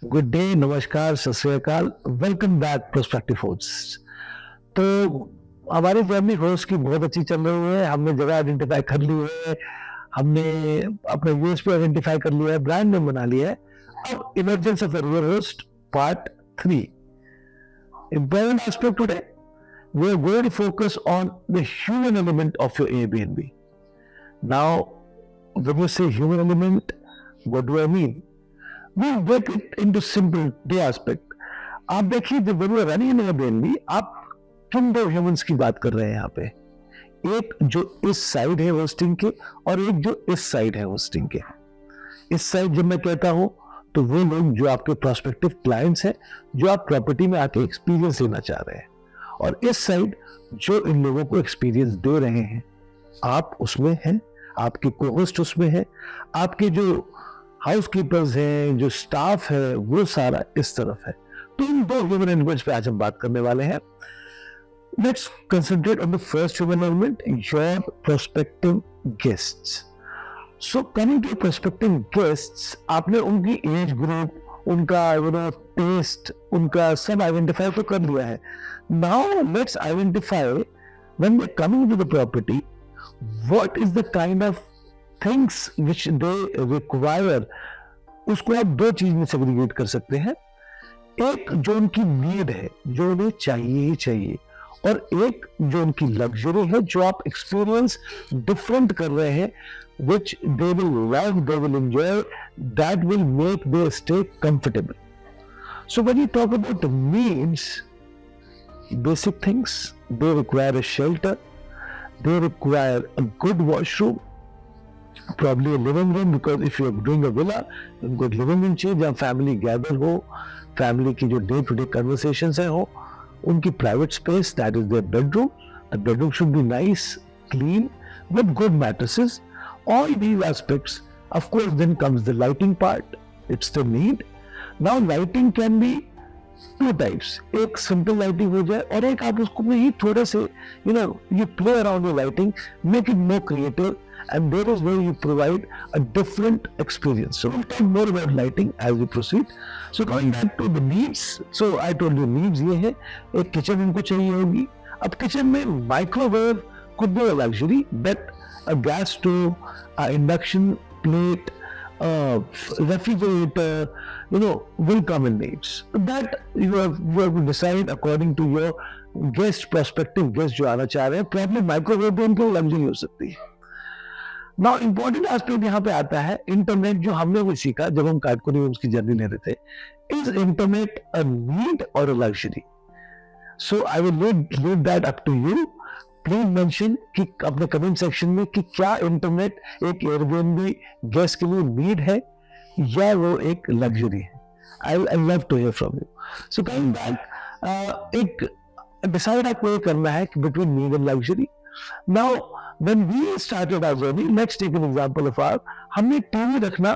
Good day, नमस्कार, सत श्री अकाल, वेलकम बैक पर्सपेक्टिव होस्ट। तो हमारी फैमिली होस्ट की बहुत अच्छी चल रही है। हमने जगह आइडेंटिफाई कर ली है, हमने अपने यूएसपी आइडेंटिफाई कर लिया है, ब्रांड नेम बना लिया है। अब emergence of real host part 3, important aspect today. We are going to focus on the human element of your Airbnb. Now, when you say human element, what do I mean? We break it into simple day aspect. आप देखिए, जब when you are running an Airbnb, आप किन दो humans की बात कर रहे हैं यहाँ पे। एक जो इस साइड है होस्टिंग के और एक जो इस साइड है होस्टिंग के। इस साइड जब मैं कहता हूं तो वो लोग जो आपके प्रोस्पेक्टिव क्लाइंट्स हैं, जो आप प्रॉपर्टी में आके एक्सपीरियंस लेना चाह रहे हैं, और इस साइड जो इन लोगों को एक्सपीरियंस दे रहे हैं। आप उसमें हैं, आपके को-होस्ट उसमें है, आपके जो हाउसकीपर्स हैं, जो स्टाफ है, वो सारा इस तरफ है। तो इन दो ह्यूमन एलिमेंट्स पे आज हम बात करने वाले हैं। Let's concentrate on the first human element, your prospective guests. So coming to prospective guests, आपने उनकी एज ग्रुप, उनका टेस्ट, उनका सब आइडेंटिफाई तो कर लिया है। Now let's identify when they coming to the property, what is the kind of things which they require. उसको आप दो चीज में सेग्रीगेट कर सकते हैं। एक जो उनकी नीड है, जो उन्हें चाहिए ही चाहिए, और एक जो उनकी लग्जरी है, जो आप एक्सपीरियंस डिफरेंट कर रहे हैं, which they will love, they will enjoy, that will make their stay comfortable. So when you talk about the needs, basic things, they require a shelter, they require a good washroom, probably a living room, because if you're doing a villa, good living room चाहिए जहाँ family gather हो, family की जो day to day conversations है हो, उनकी private space, that is their bedroom. A bedroom should be nice, clean, with good mattresses. All these aspects, of course, then comes the lighting part. It's the need. Now lighting can be two types. एक simple lighting हो जाए, और एक आप उसको में ही थोड़े से you play around with lighting, make it more creative, and there is where you provide a different experience. So we'll talk more about lighting as we proceed. So going back to the needs, so I told you needs ये है, एक kitchen उनको चाहिए होगी। अब kitchen में microwave could be a luxury, but a gas stove, an induction plate, a refrigerator, will come in needs. That you have to decide according to your guest, prospective guest जो आना चाह रहे हैं। Probably microwave भी उनको luxury हो सकती है। Now important aspect यहाँ पे आता है इंटरनेट, जो हमने वो सीखा जब हम काटकोनी होम्स की जर्नी ले रहे थे। Is internet a need or a luxury? So I will leave that up to you. Please mention कि अपने कमेंट सेक्शन में कि क्या इंटरनेट एक एयरबीएनबी गेस्ट के लिए नीड है या वो एक लग्जरी है। I love to hear from you. So coming back, एक डिसाइड आपको ये करना है कि between need and luxury. Now when we started our journey, let's take an example of our, हमने टीवी रखना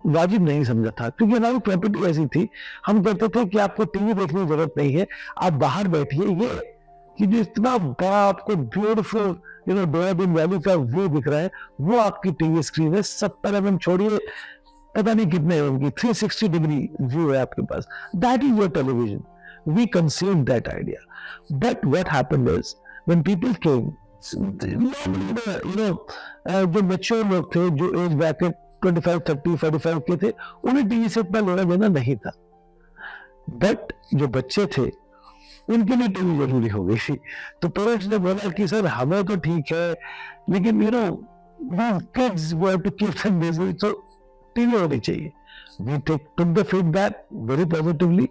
वाजिब नहीं समझा था, क्योंकि हमारी प्रॉपर्टी ऐसी थी। हम कहते थे कि आपको टीवी देखने की जरूरत नहीं है, आप बाहर बैठिए, ये कि जो इतना बड़ा आपको ब्यूटीफुल देहरादून वैली का व्यू दिख रहा है, वो आपकी टीवी स्क्रीन है। 70 mm छोड़िए, पता नहीं कितने होंगे, 360 डिग्री व्यू है आपके पास। That is your television. We conceived that idea, but what happened is when people came, जो मैच्योर लोग थे, जो एज ब्रैकेट 25, 30, 45 के थे, उन्हें टीवी से इतना लेना देना नहीं था। बट जो बच्चे थे, उनके लिए टीवी जरूरी हो गई थी। तो पेरेंट्स ने बोला कि सर हमें तो ठीक है, लेकिन kids we have to keep them busy, so TV होनी चाहिए। We took the feedback very positively.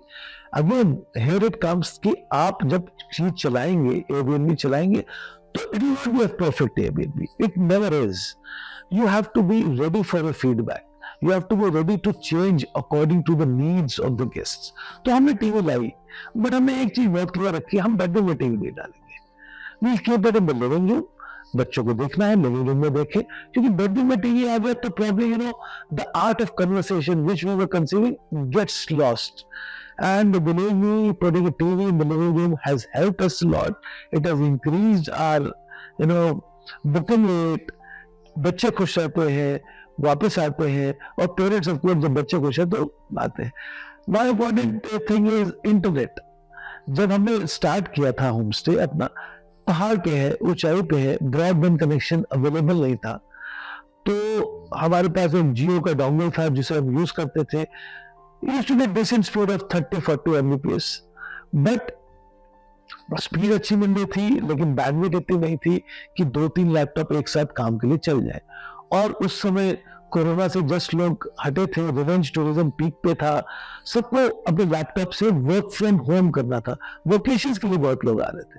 Again, here it comes कि आप जब चीज चलाएंगे, Airbnb चलाएंगे, तो it will not be a perfect Airbnb. It never is. You have to be ready for a feedback. You have to be ready to change according to the needs of the guests. तो हमने TV lie, but हमने एक चीज बहुत clear रखी, हम bedroom में TV नहीं डालेंगे। We'll keep it in the living room. बच्चों को देखना है लिविंग रूम में देखें, क्योंकि बेडरूम में टीवी आ गया तो probably the art of conversation which we were conceiving gets lost. And believe me, putting a TV in the living room has helped us a lot. It has increased our booking rate. बच्चे खुश रहते हैं, वापस आते हैं, और parents of course जब बच्चे खुश हैं तो आते हैं। One important thing is internet. जब हमने स्टार्ट किया था होम स्टे अपना, पहाड़ पे है, ऊंचाई पे है, ब्रॉडबैंड कनेक्शन अवेलेबल नहीं था, तो हमारे पास एक जियो का डोंगल था जिसे हम यूज करते थे. Used to get decent speed of 30-40 Mbps, but speed अच्छी मिल रही थी, लेकिन बैंडविड्थ इतनी नहीं थी कि 2-3 लैपटॉप एक साथ काम के लिए चल जाए. और उस समय कोरोना से जस्ट लोग हटे थे, रिवेंज टूरिज्म पीक पे था, सबको अपने लैपटॉप से वर्क फ्रॉम होम करना था, वेकेशंस के लिए बहुत लोग आ रहे थे,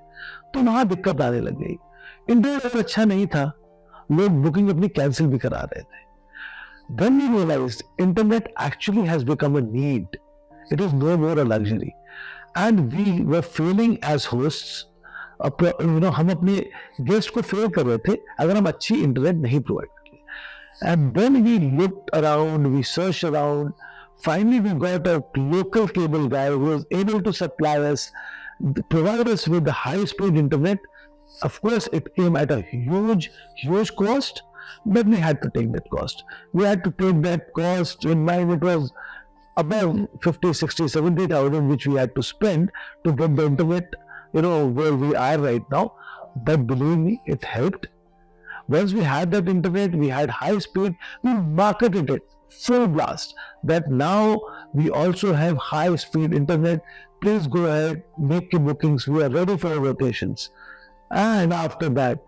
तो वहां दिक्कत आने लग गई. इंटरनेट अच्छा नहीं था, लोग बुकिंग अपनी कैंसिल भी करा रहे थे. Then we realized internet actually has become a need. It is no more a luxury. And we were failing as hosts. हम अपने गेस्ट को फेल कर रहे थे अगर हम अच्छी इंटरनेट नहीं प्रोवाइड करते. And then we looked around, we searched around. Finally, we got a local cable guy who was able to supply us, provide us with the high-speed internet. Of course, it came at a huge cost. But we had to take that cost. We had to take that cost in mind. It was above 50, 60, 70,000 which we had to spend to get the internet, where we are right now. But believe me, it helped. Once we had that internet, we had high speed, we marketed it full blast that now we also have high speed internet. Please go ahead, make your bookings. We are ready for our rotations. And after that,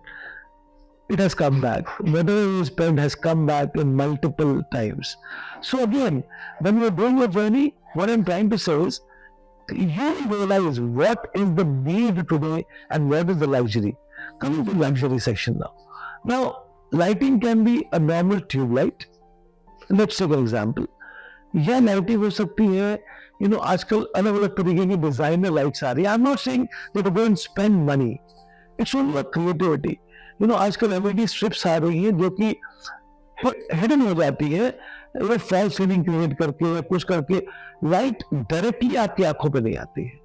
it has come back. Whatever we spent has come back in multiple times. So again, when we're doing a journey, what I'm trying to say is, you realize what is the need today and where is the luxury. Coming to luxury section now. Now, lighting can be a normal tube light. Let's take an example. यह lighting हो सकती है, आजकल अलग अलग तरीके की designer lights आ रही है. I'm not saying that you go and spend money. It's only about creativity. आजकल LED स्ट्रिप्स आ रही हैं जो कि हिडन हो जाती है, वो फॉल्स सीलिंग क्रिएट करके या कुछ करके लाइट डायरेक्टली आपकी आंखों पे नहीं आती है.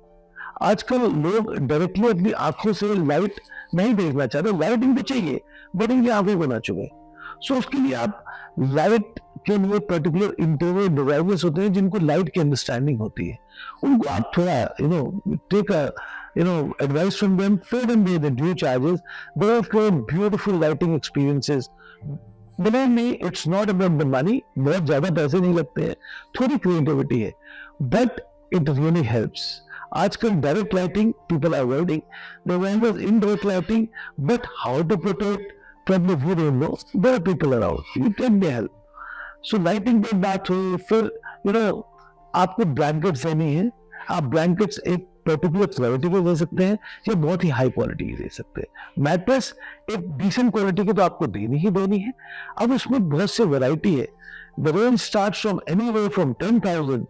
आजकल लोग डायरेक्टली अपनी आंखों से लाइट नहीं देखना चाहते, लाइटिंग भी चाहिए बट इनकी आंखें बना चुके. सो उसके लिए आप लाइट के लिए पर्टिकुलर इंटीरियर डिजाइनर्स होते हैं जिनको लाइट की अंडरस्टैंडिंग होती है. उनको आप थोड़ा take advice from them, pay them the due charges. They have created beautiful lighting experiences. Believe me, it's not about the money. बहुत ज़्यादा पैसे नहीं लगते हैं, थोड़ी creativity है, but it really helps. आजकल direct lighting people are avoiding. The one was indirect lighting, but how to protect from the view don't know. There are people around. You can be help. So lighting की बात हो, फिर आपको blankets देनी है. आप blankets एक particular quality को दे सकते हैं या बहुत ही हाई क्वालिटी की दे सकते हैं. मैट्रेस एक डिसेंट क्वालिटी की तो आपको देनी ही देनी है. अब उसमें बहुत से वैरायटी है. The range starts from anywhere from 10,000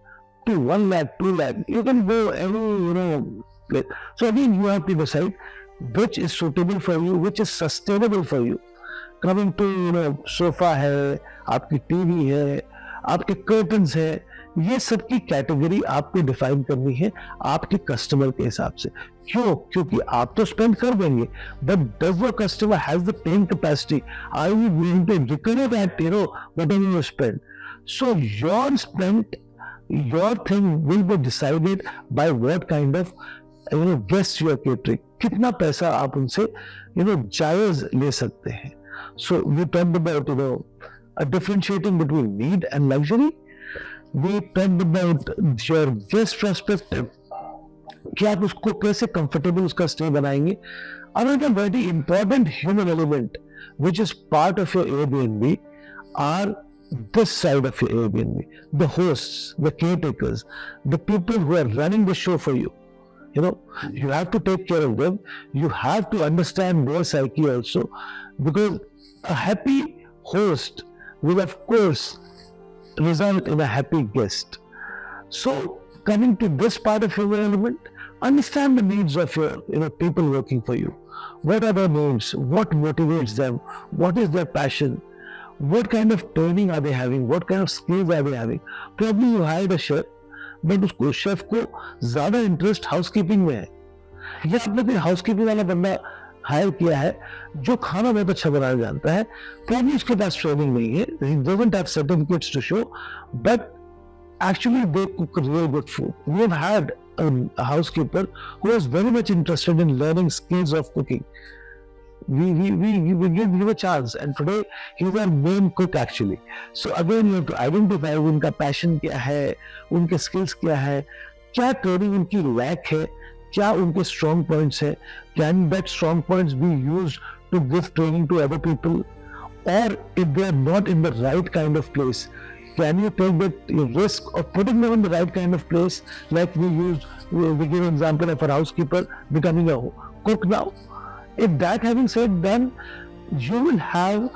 to 1 lakh, 2 lakh. You can go every place. So again, you have to decide which is suitable for you, which is sustainable for you. Coming to sofa है, आपकी TV है, आपके curtains है, ये सब की category आपको define करनी है आपके कस्टमर के हिसाब से. क्यों? क्योंकि आप तो स्पेंड कर देंगे, but does your customer has the paying capacity? Are you going to recover that whatever you spend? So your spend, your thing will be decided by what kind of guest you are catering. कितना पैसा आप उनसे जायज ले सकते हैं. So we talked about differentiating between need and luxury. We talked about your guest perspective, कि आप उसको कैसे कंफर्टेबल उसका स्टे बनाएंगे. Another very important human element which is part of your Airbnb are this side of your Airbnb, the hosts, the caretakers, the people who are running the show for you. You have to take care of them. You have to understand their psyche also, because a happy host will of course result in a happy guest. So coming to this part of your element, understand the needs of your people working for you. What are their needs? What motivates them? What is their passion? What kind of training are they having? What kind of skills are they having? Probably you hired a chef, but उसको chef को ज्यादा interest housekeeping में है, या आपने कोई housekeeping वाला बंदा हायर किया है जो खाना बहुत अच्छा बनाना जानता है, probably उसके पास ट्रेनिंग नहीं है, he doesn't have certificates to show, but actually they cook real good food. We have had a housekeeper who was very much interested in learning skills of cooking. We give a chance, and today he's our main cook actually. So again, you have to identify उनका passion क्या है, उनके skills क्या है, क्या training उनकी lack है, क्या उनके strong points है, can that strong points be used to give training to other people, or if they are not in the right kind of place, can you take that risk of putting them in the right kind of place? Like we give an example of a housekeeper becoming a cook now. If that having said, then you will have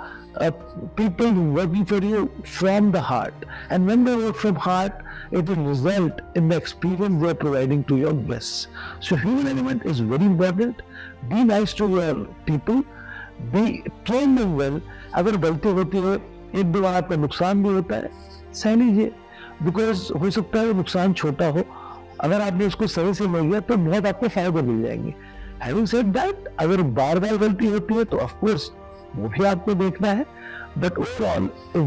people working for you from the heart. And when they work from heart, it will result in the experience they are providing to your guests. So human element is very important. Be nice to your people. Be train them well. अगर गलती होती है, एक दो बार आपका नुकसान भी होता है, सह लीजिए, बिकॉज हो सकता है नुकसान छोटा हो, अगर आपने उसको सही से मिल गया तो बहुत आपको फायदा मिल जाएंगे. Having said that, अगर बार बार गलती होती है तो ऑफ कोर्स वो भी आपको देखना है, but overall if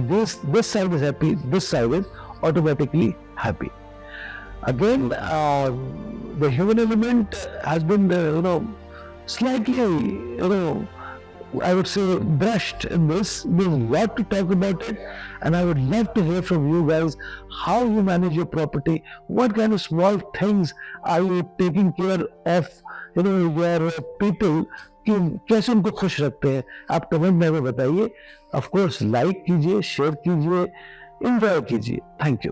this side is happy, this side is automatically happy. Again, the human element has been slightly I would say brushed in this. There's a lot to talk about it, and I would love to hear from you guys how you manage your property, what kind of small things are you taking care of, your people, कि कैसे उनको खुश रखते हैं, आप comment में बताइए. Of course like कीजिए, शेयर कीजिए, एंजॉय कीजिए. Thank you.